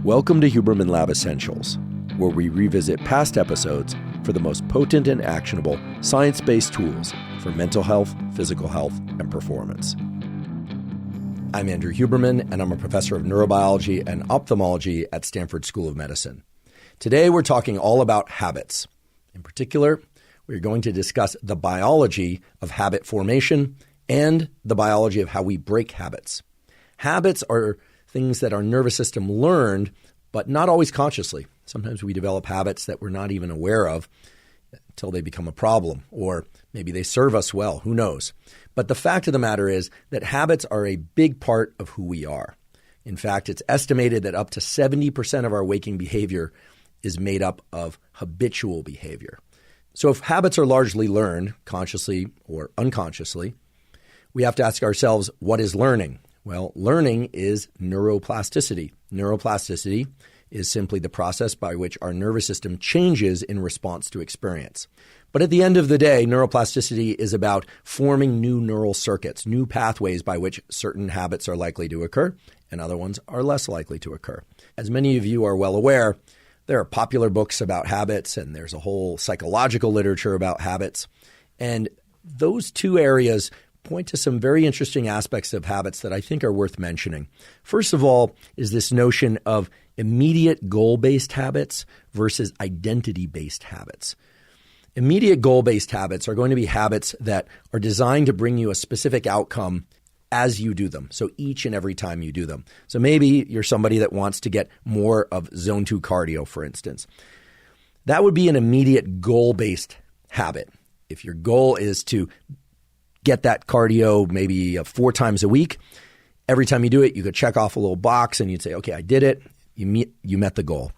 Welcome to Huberman Lab Essentials, where we revisit past episodes for the most potent and actionable science-based tools for mental health, physical health, and performance. I'm Andrew Huberman, and I'm a professor of neurobiology and ophthalmology at Stanford School of Medicine. Today, we're talking all about habits. In particular, we're going to discuss the biology of habit formation and the biology of how we break habits. Habits are things that our nervous system learned, but not always consciously. Sometimes we develop habits that we're not even aware of until they become a problem, or maybe they serve us well, who knows. But the fact of the matter is that habits are a big part of who we are. In fact, it's estimated that up to 70% of our waking behavior is made up of habitual behavior. So if habits are largely learned, consciously or unconsciously, we have to ask ourselves, what is learning? Well, learning is neuroplasticity. Neuroplasticity is simply the process by which our nervous system changes in response to experience. But at the end of the day, neuroplasticity is about forming new neural circuits, new pathways by which certain habits are likely to occur and other ones are less likely to occur. As many of you are well aware, there are popular books about habits and there's a whole psychological literature about habits. And those two areas point to some very interesting aspects of habits that I think are worth mentioning. First of all is this notion of immediate goal-based habits versus identity-based habits. Immediate goal-based habits are going to be habits that are designed to bring you a specific outcome as you do them. So each and every time you do them. So maybe you're somebody that wants to get more of zone 2 cardio, for instance. That would be an immediate goal-based habit. If your goal is to get that cardio maybe 4 times a week, every time you do it, you could check off a little box and you'd say, okay, I did it. You met the goal.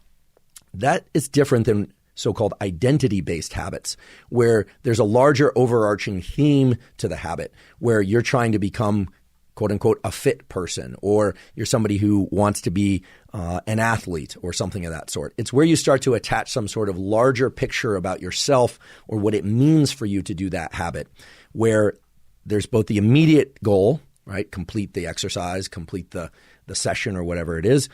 That is different than so-called identity-based habits, where there's a larger overarching theme to the habit, where you're trying to become, quote-unquote, a fit person, or you're somebody who wants to be an athlete or something of that sort. It's where you start to attach some sort of larger picture about yourself or what it means for you to do that habit, where there's both the immediate goal, right? Complete the exercise, complete the session or whatever it is,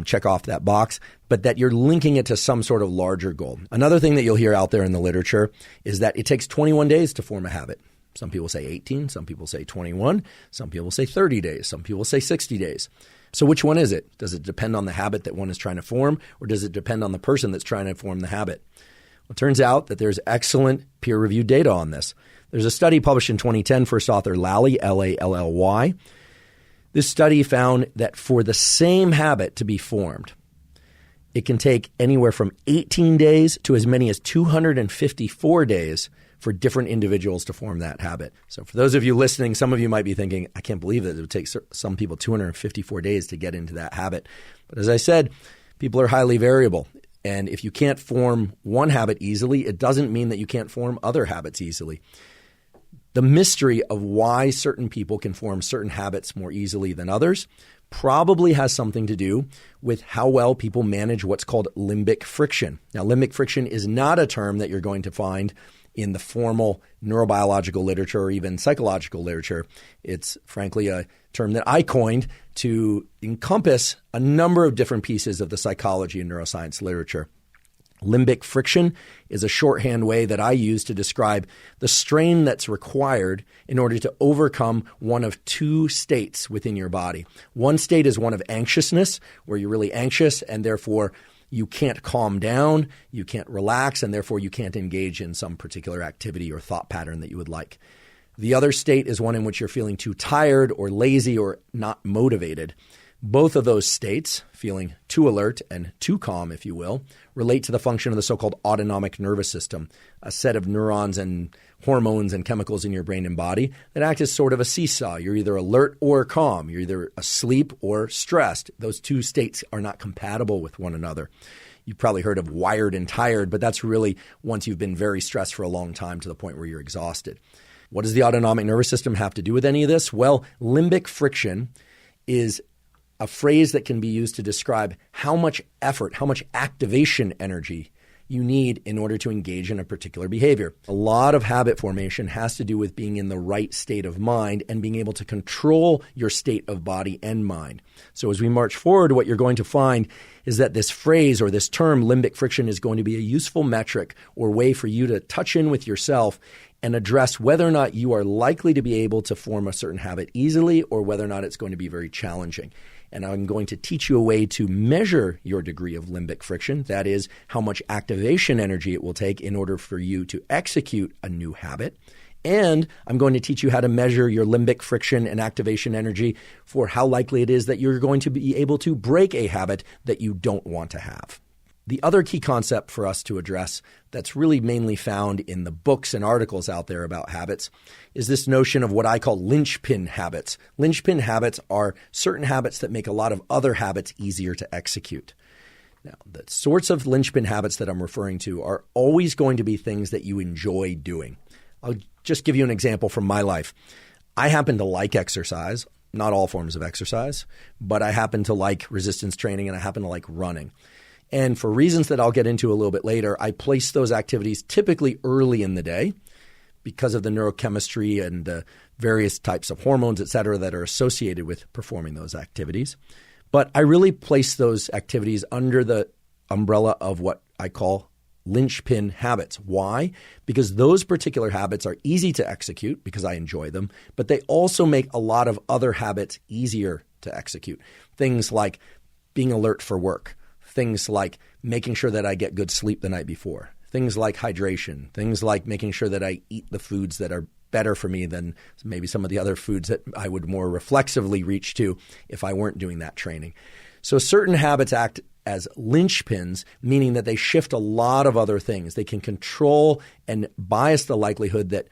check off that box, but that you're linking it to some sort of larger goal. Another thing that you'll hear out there in the literature is that it takes 21 days to form a habit. Some people say 18, some people say 21, some people say 30 days, some people say 60 days. So which one is it? Does it depend on the habit that one is trying to form, or does it depend on the person that's trying to form the habit? Well, it turns out that there's excellent peer-reviewed data on this. There's a study published in 2010, first author Lally, L-A-L-L-Y. This study found that for the same habit to be formed, it can take anywhere from 18 days to as many as 254 days for different individuals to form that habit. So for those of you listening, some of you might be thinking, I can't believe that it would take some people 254 days to get into that habit. But as I said, people are highly variable. And if you can't form one habit easily, it doesn't mean that you can't form other habits easily. The mystery of why certain people can form certain habits more easily than others probably has something to do with how well people manage what's called limbic friction. Now, limbic friction is not a term that you're going to find in the formal neurobiological literature or even psychological literature. It's frankly a term that I coined to encompass a number of different pieces of the psychology and neuroscience literature. Limbic friction is a shorthand way that I use to describe the strain that's required in order to overcome one of two states within your body. One state is one of anxiousness, where you're really anxious and therefore you can't calm down, you can't relax, and therefore you can't engage in some particular activity or thought pattern that you would like. The other state is one in which you're feeling too tired or lazy or not motivated. Both of those states, feeling too alert and too calm, if you will, relate to the function of the so-called autonomic nervous system, a set of neurons and hormones and chemicals in your brain and body that act as sort of a seesaw. You're either alert or calm. You're either asleep or stressed. Those two states are not compatible with one another. You've probably heard of wired and tired, but that's really once you've been very stressed for a long time to the point where you're exhausted. What does the autonomic nervous system have to do with any of this? Well, limbic friction is a phrase that can be used to describe how much effort, how much activation energy you need in order to engage in a particular behavior. A lot of habit formation has to do with being in the right state of mind and being able to control your state of body and mind. So as we march forward, what you're going to find is that this phrase or this term, limbic friction, is going to be a useful metric or way for you to touch in with yourself and address whether or not you are likely to be able to form a certain habit easily or whether or not it's going to be very challenging. And I'm going to teach you a way to measure your degree of limbic friction. That is, how much activation energy it will take in order for you to execute a new habit. And I'm going to teach you how to measure your limbic friction and activation energy for how likely it is that you're going to be able to break a habit that you don't want to have. The other key concept for us to address that's really mainly found in the books and articles out there about habits is this notion of what I call linchpin habits. Linchpin habits are certain habits that make a lot of other habits easier to execute. Now, the sorts of linchpin habits that I'm referring to are always going to be things that you enjoy doing. I'll just give you an example from my life. I happen to like exercise, not all forms of exercise, but I happen to like resistance training and I happen to like running. And for reasons that I'll get into a little bit later, I place those activities typically early in the day because of the neurochemistry and the various types of hormones, et cetera, that are associated with performing those activities. But I really place those activities under the umbrella of what I call linchpin habits. Why? Because those particular habits are easy to execute because I enjoy them, but they also make a lot of other habits easier to execute. Things like being alert for work. Things like making sure that I get good sleep the night before. Things like hydration. Things like making sure that I eat the foods that are better for me than maybe some of the other foods that I would more reflexively reach to if I weren't doing that training. So certain habits act as linchpins, meaning that they shift a lot of other things. They can control and bias the likelihood that,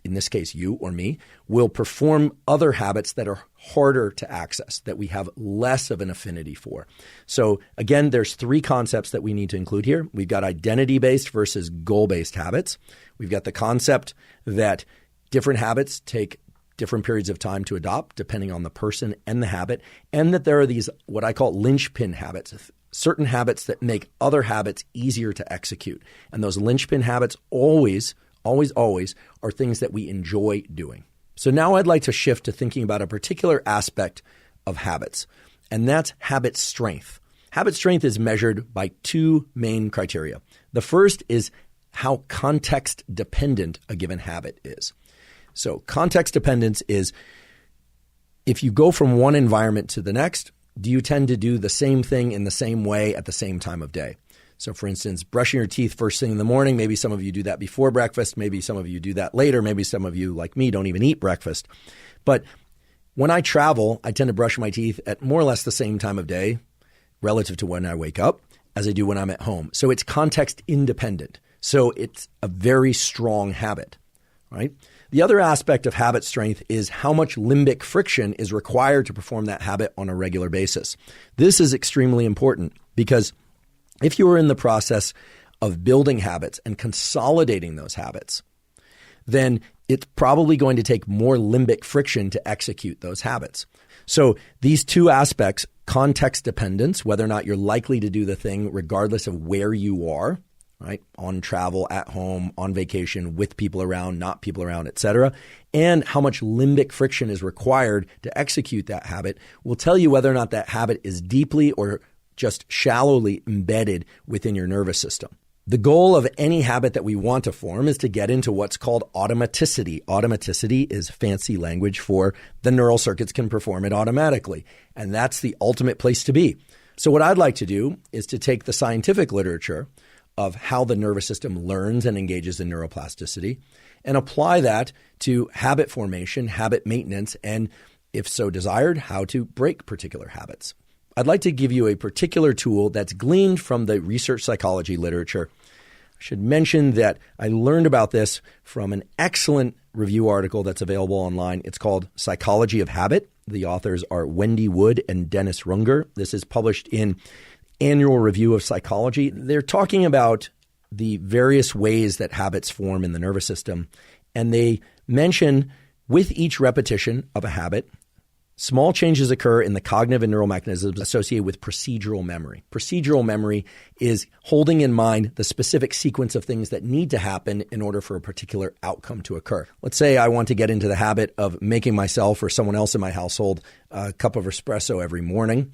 in this case, you or me, will perform other habits that are harder to access, that we have less of an affinity for. So again, there's three concepts that we need to include here. We've got identity-based versus goal-based habits. We've got the concept that different habits take different periods of time to adopt, depending on the person and the habit, and that there are these, what I call linchpin habits, certain habits that make other habits easier to execute. And those linchpin habits always are things that we enjoy doing. So now I'd like to shift to thinking about a particular aspect of habits, and that's habit strength. Habit strength is measured by two main criteria. The first is how context dependent a given habit is. So context dependence is if you go from one environment to the next, do you tend to do the same thing in the same way at the same time of day? So for instance, brushing your teeth first thing in the morning, maybe some of you do that before breakfast, maybe some of you do that later, maybe some of you, like me, don't even eat breakfast. But when I travel, I tend to brush my teeth at more or less the same time of day relative to when I wake up as I do when I'm at home. So it's context independent. So it's a very strong habit, right? The other aspect of habit strength is how much limbic friction is required to perform that habit on a regular basis. This is extremely important because if you are in the process of building habits and consolidating those habits, then it's probably going to take more limbic friction to execute those habits. So these two aspects, context dependence, whether or not you're likely to do the thing regardless of where you are, right? On travel, at home, on vacation, with people around, not people around, et cetera, and how much limbic friction is required to execute that habit will tell you whether or not that habit is deeply or just shallowly embedded within your nervous system. The goal of any habit that we want to form is to get into what's called automaticity. Automaticity is fancy language for the neural circuits can perform it automatically, and that's the ultimate place to be. So what I'd like to do is to take the scientific literature of how the nervous system learns and engages in neuroplasticity and apply that to habit formation, habit maintenance, and if so desired, how to break particular habits. I'd like to give you a particular tool that's gleaned from the research psychology literature. I should mention that I learned about this from an excellent review article that's available online. It's called Psychology of Habit. The authors are Wendy Wood and Dennis Runger. This is published in Annual Review of Psychology. They're talking about the various ways that habits form in the nervous system, and they mention with each repetition of a habit, Small changes occur in the cognitive and neural mechanisms associated with procedural memory. Procedural memory is holding in mind the specific sequence of things that need to happen in order for a particular outcome to occur. Let's say I want to get into the habit of making myself or someone else in my household a cup of espresso every morning.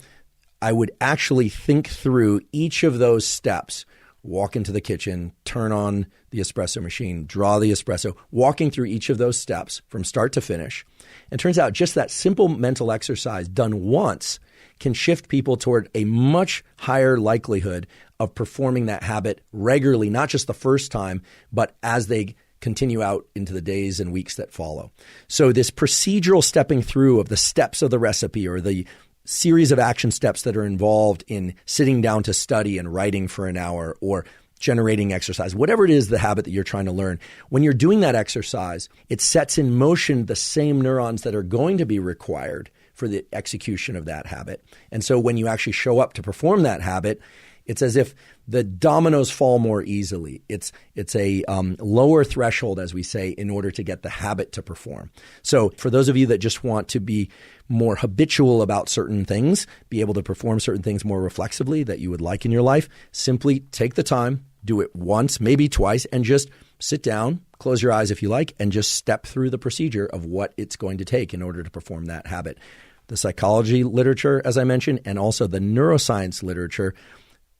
I would actually think through each of those steps. Walk into the kitchen, turn on the espresso machine, draw the espresso, walking through each of those steps from start to finish. And it turns out just that simple mental exercise done once can shift people toward a much higher likelihood of performing that habit regularly, not just the first time, but as they continue out into the days and weeks that follow. So this procedural stepping through of the steps of the recipe or the series of action steps that are involved in sitting down to study and writing for an hour or generating exercise, whatever it is the habit that you're trying to learn, when you're doing that exercise, it sets in motion the same neurons that are going to be required for the execution of that habit. And so when you actually show up to perform that habit, it's as if the dominoes fall more easily. It's a lower threshold, as we say, in order to get the habit to perform. So for those of you that just want to be more habitual about certain things, be able to perform certain things more reflexively that you would like in your life, simply take the time, do it once, maybe twice, and just sit down, close your eyes if you like, and just step through the procedure of what it's going to take in order to perform that habit. The psychology literature, as I mentioned, and also the neuroscience literature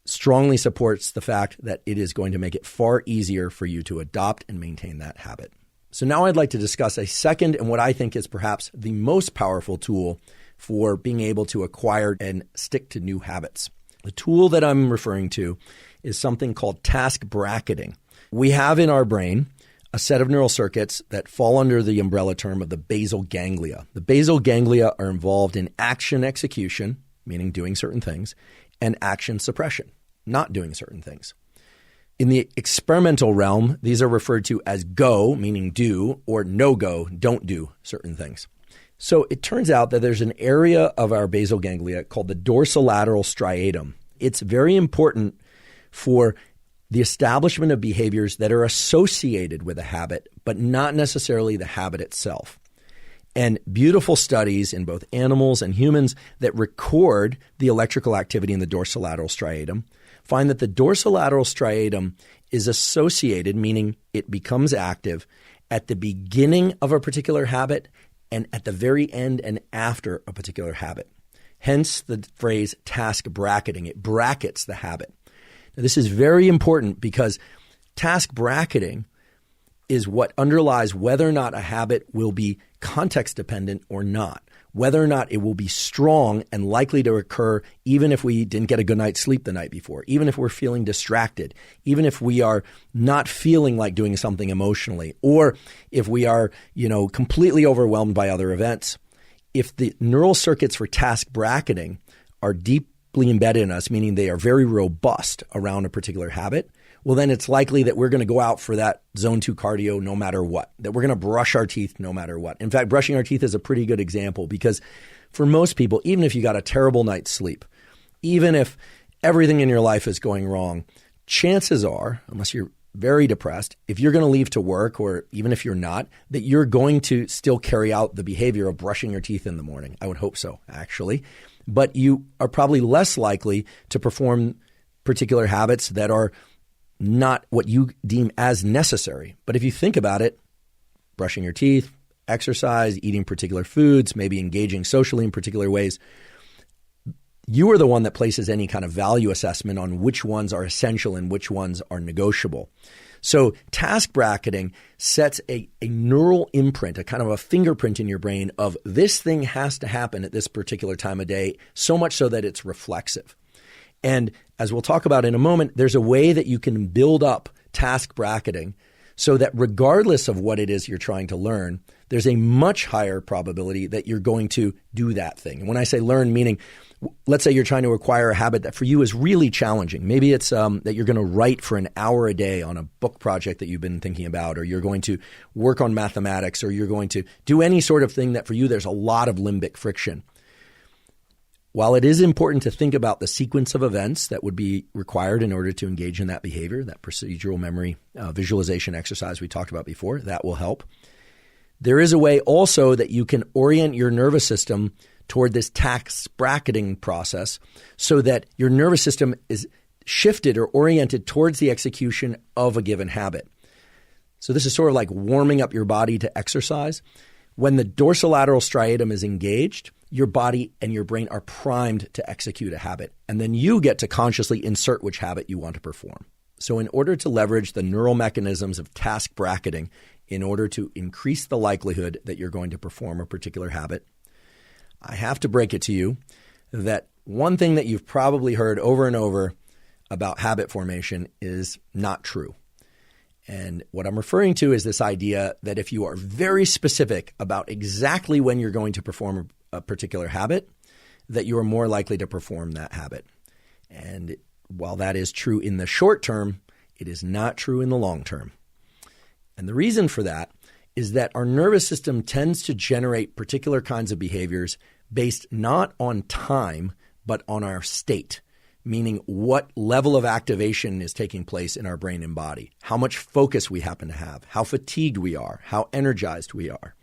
strongly supports the fact that it is going to make it far easier for you to adopt and maintain that habit. So now I'd like to discuss a second and what I think is perhaps the most powerful tool for being able to acquire and stick to new habits. The tool that I'm referring to is something called task bracketing. We have in our brain a set of neural circuits that fall under the umbrella term of the basal ganglia. The basal ganglia are involved in action execution, meaning doing certain things, and action suppression, not doing certain things. In the experimental realm, these are referred to as go, meaning do, or no-go, don't do certain things. So it turns out that there's an area of our basal ganglia called the dorsolateral striatum. It's very important for the establishment of behaviors that are associated with a habit, but not necessarily the habit itself. And beautiful studies in both animals and humans that record the electrical activity in the dorsolateral striatum find that the dorsolateral striatum is associated, meaning it becomes active at the beginning of a particular habit and at the very end and after a particular habit. Hence the phrase task bracketing. It brackets the habit. Now, this is very important because task bracketing is what underlies whether or not a habit will be context dependent or not, whether or not it will be strong and likely to occur even if we didn't get a good night's sleep the night before, even if we're feeling distracted, even if we are not feeling like doing something emotionally, or if we are, completely overwhelmed by other events. If the neural circuits for task bracketing are deeply embedded in us, meaning they are very robust around a particular habit, well, then it's likely that we're going to go out for that zone 2 cardio no matter what, that we're going to brush our teeth no matter what. In fact, brushing our teeth is a pretty good example because for most people, even if you got a terrible night's sleep, even if everything in your life is going wrong, chances are, unless you're very depressed, if you're going to leave to work or even if you're not, that you're going to still carry out the behavior of brushing your teeth in the morning. I would hope so, actually. But you are probably less likely to perform particular habits that are not what you deem as necessary. But if you think about it, brushing your teeth, exercise, eating particular foods, maybe engaging socially in particular ways, you are the one that places any kind of value assessment on which ones are essential and which ones are negotiable. So task bracketing sets a neural imprint, a kind of a fingerprint in your brain of this thing has to happen at this particular time of day, so much so that it's reflexive. And as we'll talk about in a moment, there's a way that you can build up task bracketing so that regardless of what it is you're trying to learn, there's a much higher probability that you're going to do that thing. And when I say learn, meaning let's say you're trying to acquire a habit that for you is really challenging. Maybe it's that you're going to write for an hour a day on a book project that you've been thinking about, or you're going to work on mathematics, or you're going to do any sort of thing that for you there's a lot of limbic friction. While it is important to think about the sequence of events that would be required in order to engage in that behavior, that procedural memory visualization exercise we talked about before, that will help. There is a way also that you can orient your nervous system toward this task bracketing process so that your nervous system is shifted or oriented towards the execution of a given habit. So this is sort of like warming up your body to exercise. When the dorsolateral striatum is engaged, your body and your brain are primed to execute a habit, and then you get to consciously insert which habit you want to perform. So in order to leverage the neural mechanisms of task bracketing, in order to increase the likelihood that you're going to perform a particular habit, I have to break it to you that one thing that you've probably heard over and over about habit formation is not true. And what I'm referring to is this idea that if you are very specific about exactly when you're going to perform a particular habit, that you are more likely to perform that habit. And while that is true in the short term, it is not true in the long term. And the reason for that is that our nervous system tends to generate particular kinds of behaviors based not on time, but on our state. Meaning what level of activation is taking place in our brain and body, how much focus we happen to have, how fatigued we are, how energized we are.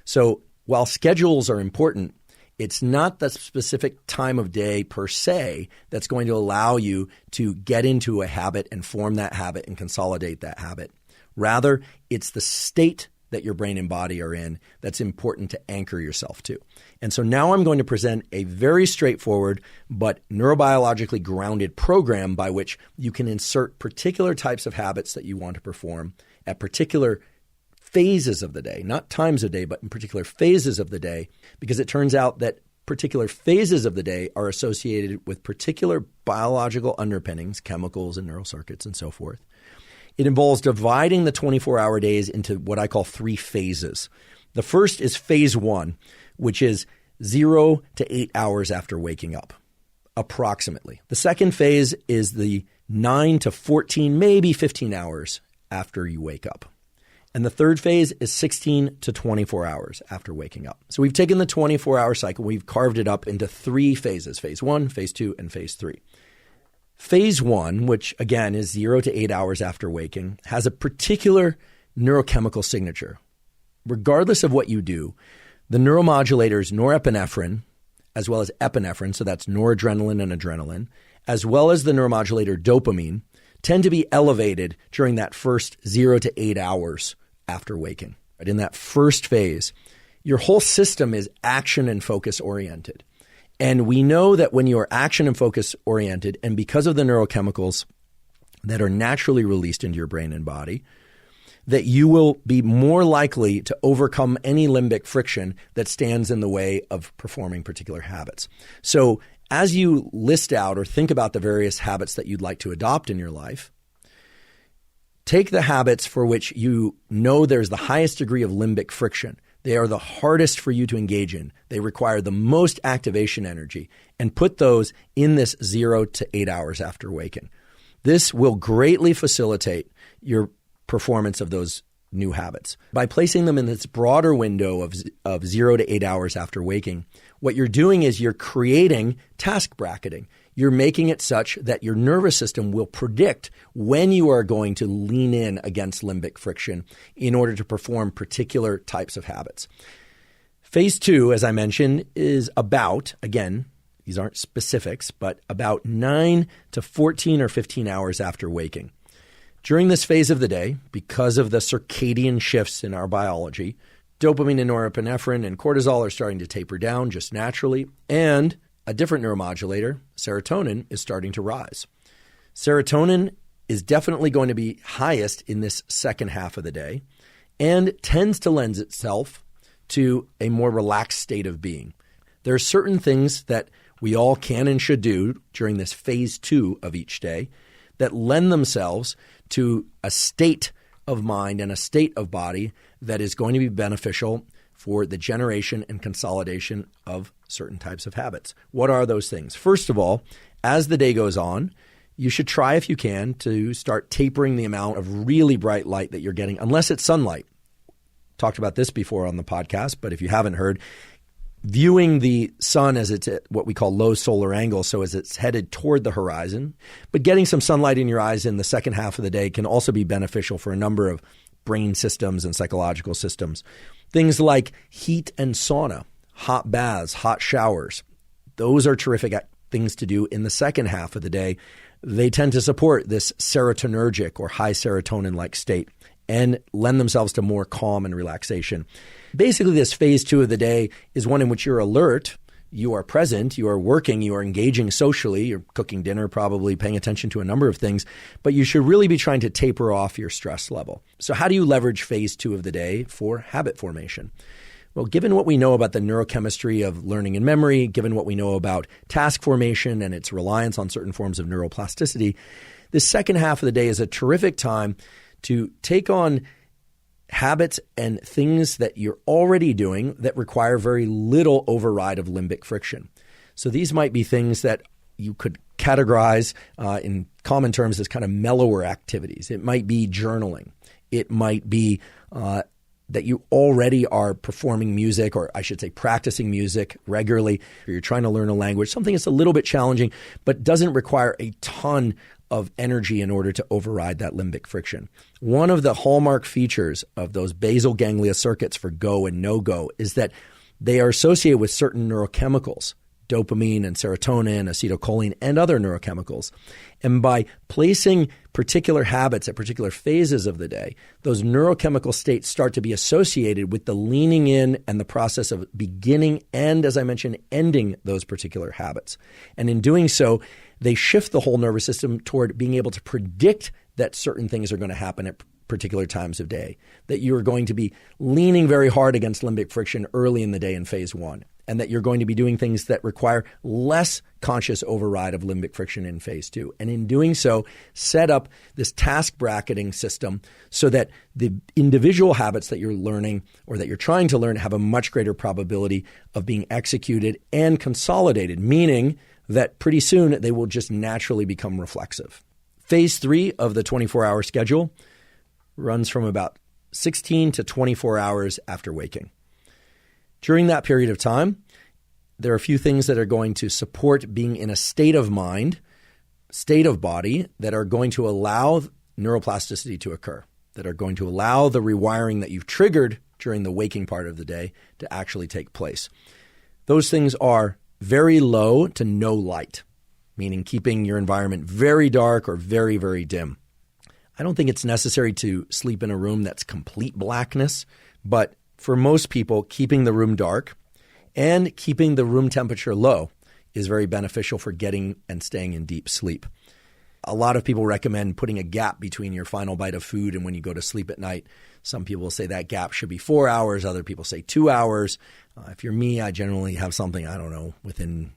So while schedules are important, it's not the specific time of day per se that's going to allow you to get into a habit and form that habit and consolidate that habit. Rather, it's the state that your brain and body are in that's important to anchor yourself to. And so now I'm going to present a very straightforward but neurobiologically grounded program by which you can insert particular types of habits that you want to perform at particular phases of the day, not times of day, but in particular phases of the day, because it turns out that particular phases of the day are associated with particular biological underpinnings, chemicals and neural circuits and so forth. It involves dividing the 24-hour days into what I call 3 phases. The first is phase 1, which is 0 to 8 hours after waking up, approximately. The second phase is the 9 to 14, maybe 15 hours after you wake up. And the third phase is 16 to 24 hours after waking up. So we've taken the 24-hour cycle, we've carved it up into 3 phases, phase 1, phase 2, and phase 3. Phase 1, which again is 0 to 8 hours after waking, has a particular neurochemical signature. Regardless of what you do, the neuromodulators norepinephrine, as well as epinephrine, so that's noradrenaline and adrenaline, as well as the neuromodulator dopamine, tend to be elevated during that first 0 to 8 hours after waking. But in that first phase, your whole system is action and focus oriented. And we know that when you are action and focus oriented, and because of the neurochemicals that are naturally released into your brain and body, that you will be more likely to overcome any limbic friction that stands in the way of performing particular habits. So as you list out or think about the various habits that you'd like to adopt in your life, take the habits for which you know there's the highest degree of limbic friction. They are the hardest for you to engage in. They require the most activation energy, and put those in this 0 to 8 hours after waking. This will greatly facilitate your performance of those new habits. By placing them in this broader window of 0 to 8 hours after waking, what you're doing is you're creating task bracketing. You're making it such that your nervous system will predict when you are going to lean in against limbic friction in order to perform particular types of habits. Phase 2, as I mentioned, is about, again, these aren't specifics, but about 9 to 14 or 15 hours after waking. During this phase of the day, because of the circadian shifts in our biology, dopamine and norepinephrine and cortisol are starting to taper down just naturally, and a different neuromodulator, serotonin, is starting to rise. Serotonin is definitely going to be highest in this second half of the day and tends to lend itself to a more relaxed state of being. There are certain things that we all can and should do during this phase 2 of each day that lend themselves to a state of mind and a state of body that is going to be beneficial for the generation and consolidation of certain types of habits. What are those things? First of all, as the day goes on, you should try, if you can, to start tapering the amount of really bright light that you're getting, unless it's sunlight. Talked about this before on the podcast, but if you haven't heard, viewing the sun as it's at what we call low solar angle, so as it's headed toward the horizon, but getting some sunlight in your eyes in the second half of the day can also be beneficial for a number of brain systems and psychological systems. Things like heat and sauna. hot baths, hot showers. Those are terrific things to do in the second half of the day. They tend to support this serotonergic or high serotonin-like state and lend themselves to more calm and relaxation. Basically, this phase 2 of the day is one in which you're alert, you are present, you are working, you are engaging socially, you're cooking dinner, probably paying attention to a number of things, but you should really be trying to taper off your stress level. So how do you leverage phase 2 of the day for habit formation? Well, given what we know about the neurochemistry of learning and memory, given what we know about task formation and its reliance on certain forms of neuroplasticity, this second half of the day is a terrific time to take on habits and things that you're already doing that require very little override of limbic friction. So these might be things that you could categorize in common terms as kind of mellower activities. It might be journaling. It might be that you already are performing music, or I should say practicing music regularly, or you're trying to learn a language, something that's a little bit challenging but doesn't require a ton of energy in order to override that limbic friction. One of the hallmark features of those basal ganglia circuits for go and no-go is that they are associated with certain neurochemicals, dopamine and serotonin, acetylcholine, and other neurochemicals. And by placing particular habits at particular phases of the day, those neurochemical states start to be associated with the leaning in and the process of beginning and, as I mentioned, ending those particular habits. And in doing so, they shift the whole nervous system toward being able to predict that certain things are going to happen at particular times of day, that you're going to be leaning very hard against limbic friction early in the day in phase 1, and that you're going to be doing things that require less conscious override of limbic friction in phase 2. And in doing so, set up this task bracketing system so that the individual habits that you're learning or that you're trying to learn have a much greater probability of being executed and consolidated, meaning that pretty soon they will just naturally become reflexive. Phase 3 of the 24-hour schedule runs from about 16 to 24 hours after waking. During that period of time, there are a few things that are going to support being in a state of mind, state of body, that are going to allow neuroplasticity to occur, that are going to allow the rewiring that you've triggered during the waking part of the day to actually take place. Those things are very low to no light, meaning keeping your environment very dark or very, very dim. I don't think it's necessary to sleep in a room that's complete blackness, but for most people, keeping the room dark and keeping the room temperature low is very beneficial for getting and staying in deep sleep. A lot of people recommend putting a gap between your final bite of food and when you go to sleep at night. Some people say that gap should be 4 hours. Other people say 2 hours. If you're me, I generally have something, within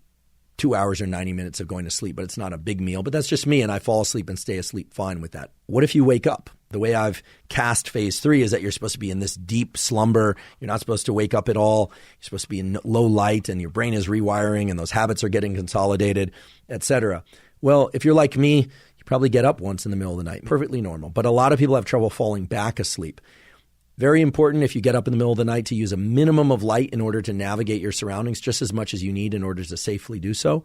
2 hours or 90 minutes of going to sleep, but it's not a big meal. But that's just me, and I fall asleep and stay asleep fine with that. What if you wake up? The way I've cast phase 3 is that you're supposed to be in this deep slumber. You're not supposed to wake up at all. You're supposed to be in low light, and your brain is rewiring, and those habits are getting consolidated, etc. Well, if you're like me, you probably get up once in the middle of the night. Perfectly normal. But a lot of people have trouble falling back asleep. Very important if you get up in the middle of the night to use a minimum of light in order to navigate your surroundings, just as much as you need in order to safely do so,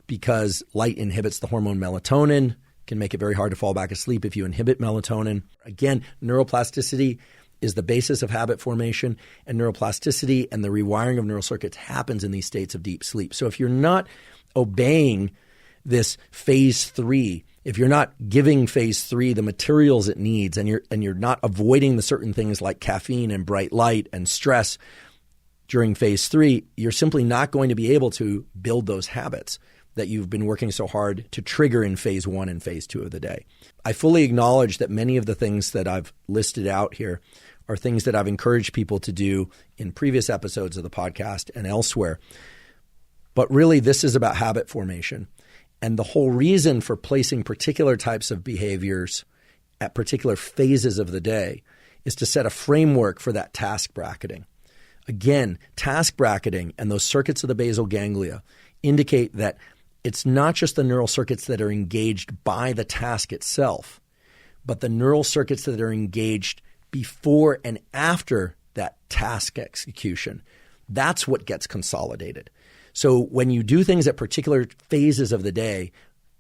because light inhibits the hormone melatonin, can make it very hard to fall back asleep if you inhibit melatonin. Again, neuroplasticity is the basis of habit formation, and neuroplasticity and the rewiring of neural circuits happens in these states of deep sleep. So if you're not obeying this phase 3, if you're not giving phase 3 the materials it needs, and you're not avoiding the certain things like caffeine and bright light and stress during phase 3, you're simply not going to be able to build those habits that you've been working so hard to trigger in phase 1 and phase 2 of the day. I fully acknowledge that many of the things that I've listed out here are things that I've encouraged people to do in previous episodes of the podcast and elsewhere. But really, this is about habit formation. And the whole reason for placing particular types of behaviors at particular phases of the day is to set a framework for that task bracketing. Again, task bracketing and those circuits of the basal ganglia indicate that it's not just the neural circuits that are engaged by the task itself, but the neural circuits that are engaged before and after that task execution. That's what gets consolidated. So when you do things at particular phases of the day,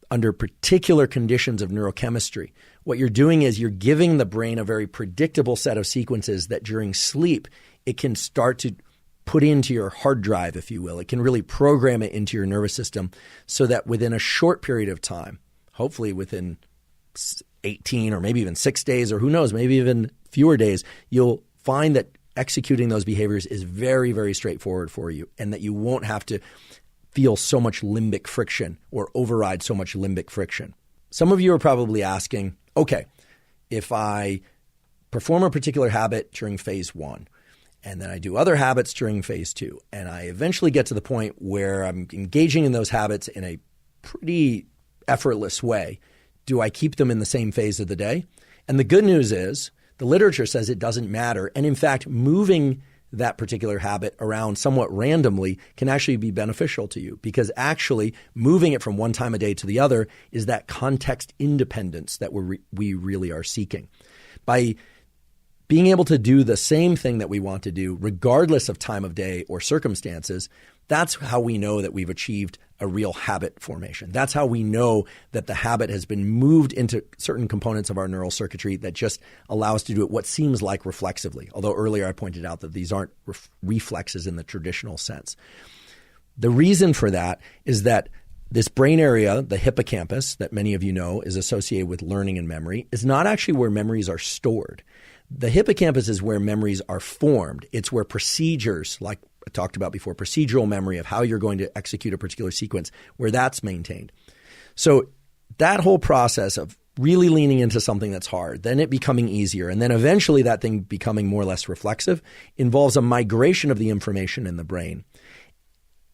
under particular conditions of neurochemistry, what you're doing is you're giving the brain a very predictable set of sequences that during sleep, it can start to put into your hard drive, if you will. It can really program it into your nervous system so that within a short period of time, hopefully within 18 or maybe even 6 days, or who knows, maybe even fewer days, you'll find that executing those behaviors is very, very straightforward for you, and that you won't have to feel so much limbic friction or override so much limbic friction. Some of you are probably asking, okay, if I perform a particular habit during phase 1, and then I do other habits during phase 2, and I eventually get to the point where I'm engaging in those habits in a pretty effortless way, do I keep them in the same phase of the day? And the good news is the literature says it doesn't matter. And in fact, moving that particular habit around somewhat randomly can actually be beneficial to you, because actually moving it from one time a day to the other is that context independence that we really are seeking. By being able to do the same thing that we want to do, regardless of time of day or circumstances, that's how we know that we've achieved a real habit formation. That's how we know that the habit has been moved into certain components of our neural circuitry that just allow us to do it what seems like reflexively. Although earlier I pointed out that these aren't reflexes in the traditional sense. The reason for that is that this brain area, the hippocampus, that many of you know is associated with learning and memory, is not actually where memories are stored. The hippocampus is where memories are formed. It's where procedures, like I talked about before, procedural memory of how you're going to execute a particular sequence, where that's maintained. So that whole process of really leaning into something that's hard, then it becoming easier, and then eventually that thing becoming more or less reflexive, involves a migration of the information in the brain.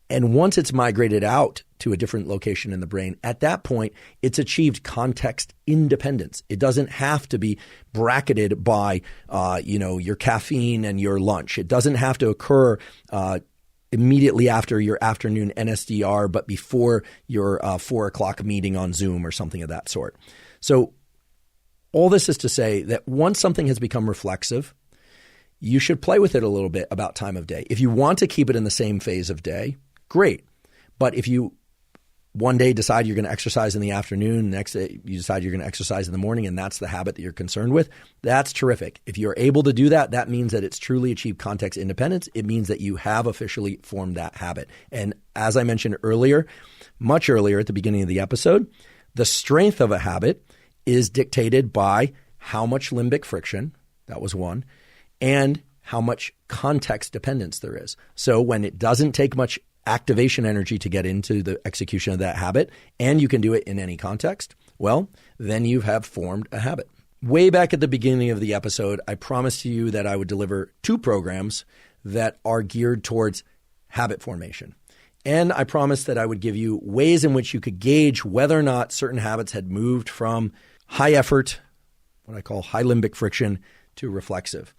And once it's migrated out to a different location in the brain, at that point, it's achieved context independence. It doesn't have to be bracketed by, your caffeine and your lunch. It doesn't have to occur immediately after your afternoon NSDR, but before your 4 o'clock meeting on Zoom or something of that sort. So all this is to say that once something has become reflexive, you should play with it a little bit about time of day. If you want to keep it in the same phase of day, great. But if you one day decide you're going to exercise in the afternoon, next day you decide you're going to exercise in the morning, and that's the habit that you're concerned with, that's terrific. If you're able to do that, that means that it's truly achieved context independence. It means that you have officially formed that habit. And as I mentioned earlier, much earlier at the beginning of the episode, the strength of a habit is dictated by how much limbic friction, that was one, and how much context dependence there is. So when it doesn't take much activation energy to get into the execution of that habit, and you can do it in any context, well, then you have formed a habit. Way back at the beginning of the episode, I promised you that I would deliver 2 programs that are geared towards habit formation. And I promised that I would give you ways in which you could gauge whether or not certain habits had moved from high effort, what I call high limbic friction, to reflexive.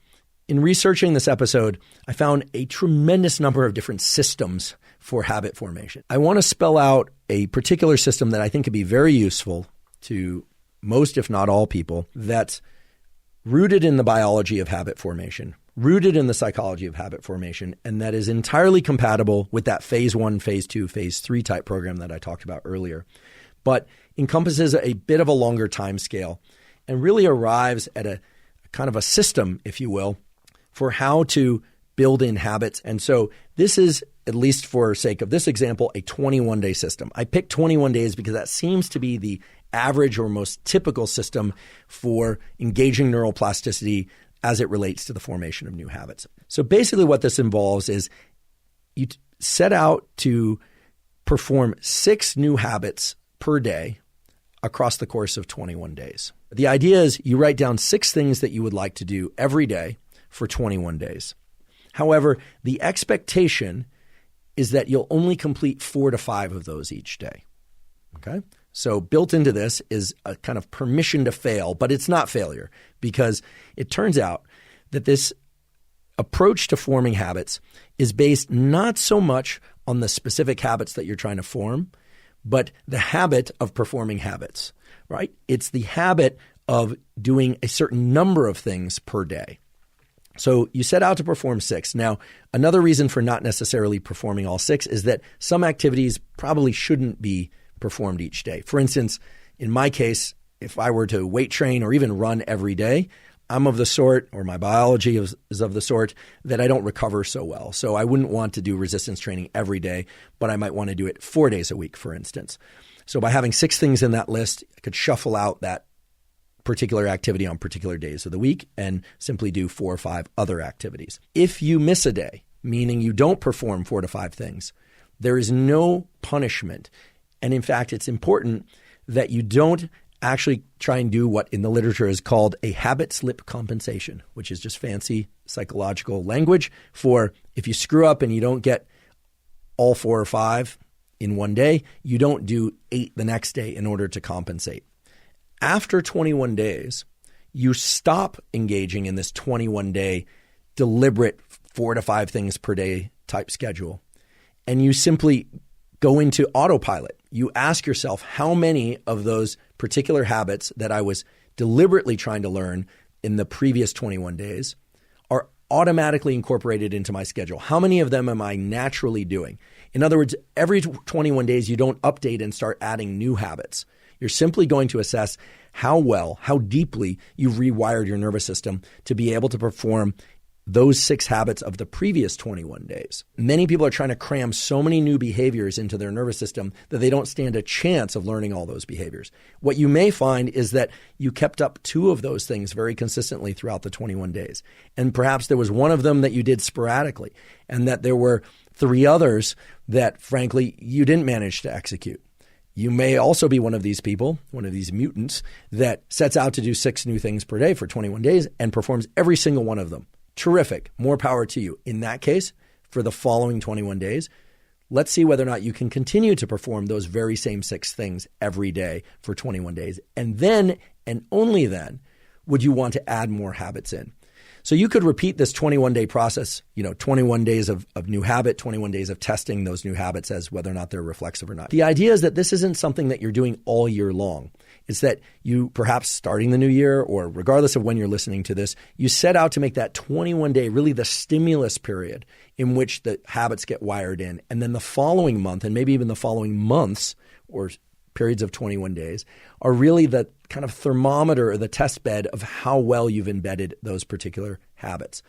In researching this episode, I found a tremendous number of different systems for habit formation. I want to spell out a particular system that I think could be very useful to most, if not all people, that's rooted in the biology of habit formation, rooted in the psychology of habit formation, and that is entirely compatible with that phase 1, phase 2, phase 3 type program that I talked about earlier, but encompasses a bit of a longer time scale and really arrives at a kind of a system, if you will, for how to build in habits. And so this is, at least for sake of this example, a 21-day system. I picked 21 days because that seems to be the average or most typical system for engaging neuroplasticity as it relates to the formation of new habits. So basically what this involves is you set out to perform 6 new habits per day across the course of 21 days. The idea is you write down 6 things that you would like to do every day for 21 days. However, the expectation is that you'll only complete 4 to 5 of those each day. Okay? So built into this is a kind of permission to fail, but it's not failure, because it turns out that this approach to forming habits is based not so much on the specific habits that you're trying to form, but the habit of performing habits, right? It's the habit of doing a certain number of things per day. So you set out to perform 6. Now, another reason for not necessarily performing all 6 is that some activities probably shouldn't be performed each day. For instance, in my case, if I were to weight train or even run every day, I'm of the sort, or my biology is of the sort, that I don't recover so well. So I wouldn't want to do resistance training every day, but I might want to do it 4 days a week, for instance. So by having 6 things in that list, I could shuffle out that particular activity on particular days of the week and simply do 4 or 5 other activities. If you miss a day, meaning you don't perform 4 to 5 things, there is no punishment. And in fact, it's important that you don't actually try and do what in the literature is called a habit slip compensation, which is just fancy psychological language for if you screw up and you don't get all 4 or 5 in one day, you don't do 8 the next day in order to compensate. After 21 days, you stop engaging in this 21-day deliberate 4 to 5 things per day type schedule, and you simply go into autopilot. You ask yourself, how many of those particular habits that I was deliberately trying to learn in the previous 21 days are automatically incorporated into my schedule? How many of them am I naturally doing? In other words, every 21 days, you don't update and start adding new habits. You're simply going to assess how well, how deeply you've rewired your nervous system to be able to perform those 6 habits of the previous 21 days. Many people are trying to cram so many new behaviors into their nervous system that they don't stand a chance of learning all those behaviors. What you may find is that you kept up 2 of those things very consistently throughout the 21 days. And perhaps there was one of them that you did sporadically, and that there were 3 others that, frankly, you didn't manage to execute. You may also be one of these people, one of these mutants, that sets out to do 6 new things per day for 21 days and performs every single one of them. Terrific. More power to you. In that case, for the following 21 days, let's see whether or not you can continue to perform those very same 6 things every day for 21 days. And then, and only then, would you want to add more habits in. So you could repeat this 21-day process, 21 days of new habit, 21 days of testing those new habits as whether or not they're reflexive or not. The idea is that this isn't something that you're doing all year long. It's that you, perhaps starting the new year, or regardless of when you're listening to this, you set out to make that 21-day really the stimulus period in which the habits get wired in. And then the following month, and maybe even the following months or periods of 21 days, are really the kind of thermometer or the test bed of how well you've embedded those particular habits.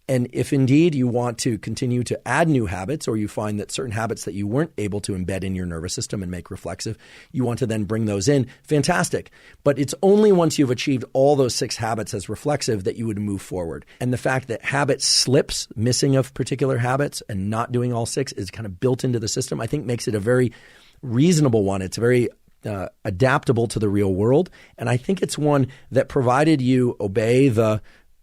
And if indeed you want to continue to add new habits, or you find that certain habits that you weren't able to embed in your nervous system and make reflexive, you want to then bring those in, fantastic. But it's only once you've achieved all those 6 habits as reflexive that you would move forward. And the fact that habit slips, missing of particular habits and not doing all 6 is kind of built into the system, I think makes it a very reasonable one. It's very adaptable to the real world. And I think it's one that, provided you obey the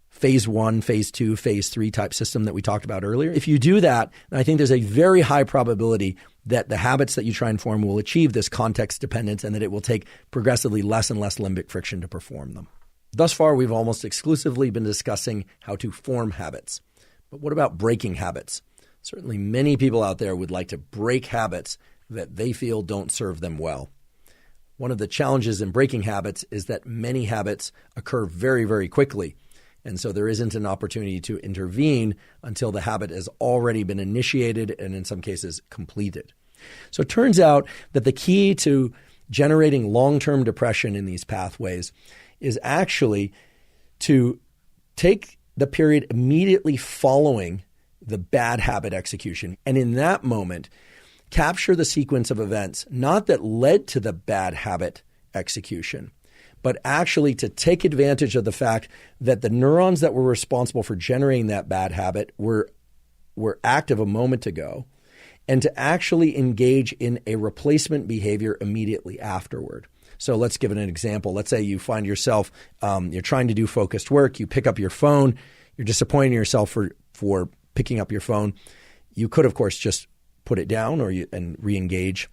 phase 1, phase 2, phase 3 type system that we talked about earlier, if you do that, I think there's a very high probability that the habits that you try and form will achieve this context dependence, and that it will take progressively less and less limbic friction to perform them. Thus far, we've almost exclusively been discussing how to form habits. But what about breaking habits? Certainly many people out there would like to break habits that they feel don't serve them well. One of the challenges in breaking habits is that many habits occur very, very quickly. And so there isn't an opportunity to intervene until the habit has already been initiated and in some cases completed. So it turns out that the key to generating long-term depression in these pathways is actually to take the period immediately following the bad habit execution. And in that moment, capture the sequence of events, not that led to the bad habit execution, but actually to take advantage of the fact that the neurons that were responsible for generating that bad habit were active a moment ago, and to actually engage in a replacement behavior immediately afterward. So let's give it an example. Let's say you find yourself, you're trying to do focused work, you pick up your phone, you're disappointing yourself for picking up your phone. You could, of course, just put it down and re-engage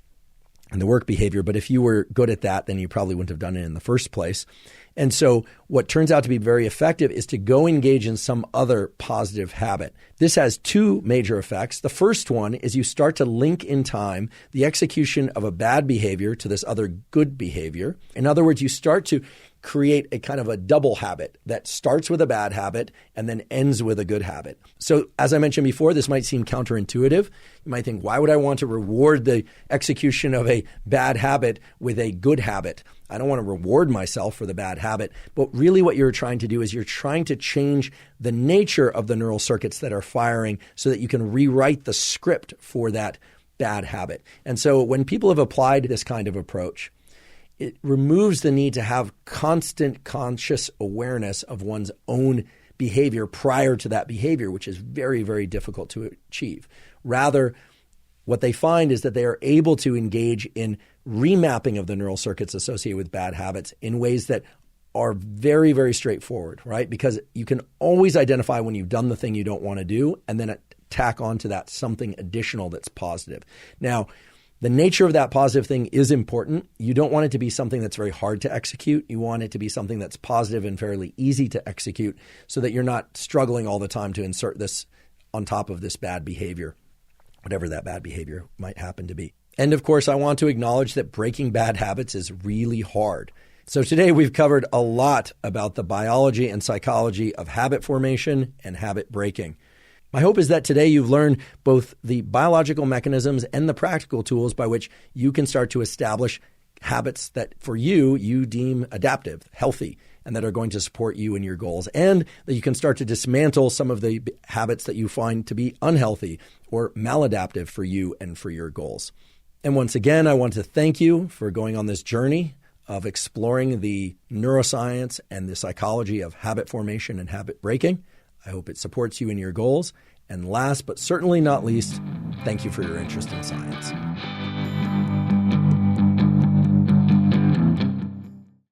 in the work behavior. But if you were good at that, then you probably wouldn't have done it in the first place. And so what turns out to be very effective is to go engage in some other positive habit. This has 2 major effects. The first one is you start to link in time the execution of a bad behavior to this other good behavior. In other words, you start to create a kind of a double habit that starts with a bad habit and then ends with a good habit. So as I mentioned before, this might seem counterintuitive. You might think, why would I want to reward the execution of a bad habit with a good habit? I don't want to reward myself for the bad habit. habit. But really what you're trying to do is you're trying to change the nature of the neural circuits that are firing so that you can rewrite the script for that bad habit. And so when people have applied this kind of approach, it removes the need to have constant conscious awareness of one's own behavior prior to that behavior, which is very, very difficult to achieve. Rather, what they find is that they are able to engage in remapping of the neural circuits associated with bad habits in ways that are very, very straightforward, right? Because you can always identify when you've done the thing you don't want to do and then tack onto that something additional that's positive. Now, the nature of that positive thing is important. You don't want it to be something that's very hard to execute. You want it to be something that's positive and fairly easy to execute so that you're not struggling all the time to insert this on top of this bad behavior, whatever that bad behavior might happen to be. And of course, I want to acknowledge that breaking bad habits is really hard. So today we've covered a lot about the biology and psychology of habit formation and habit breaking. My hope is that today you've learned both the biological mechanisms and the practical tools by which you can start to establish habits that for you deem adaptive, healthy, and that are going to support you in your goals, and that you can start to dismantle some of the habits that you find to be unhealthy or maladaptive for you and for your goals. And once again, I want to thank you for going on this journey of exploring the neuroscience and the psychology of habit formation and habit breaking. I hope it supports you in your goals. And last but certainly not least, thank you for your interest in science.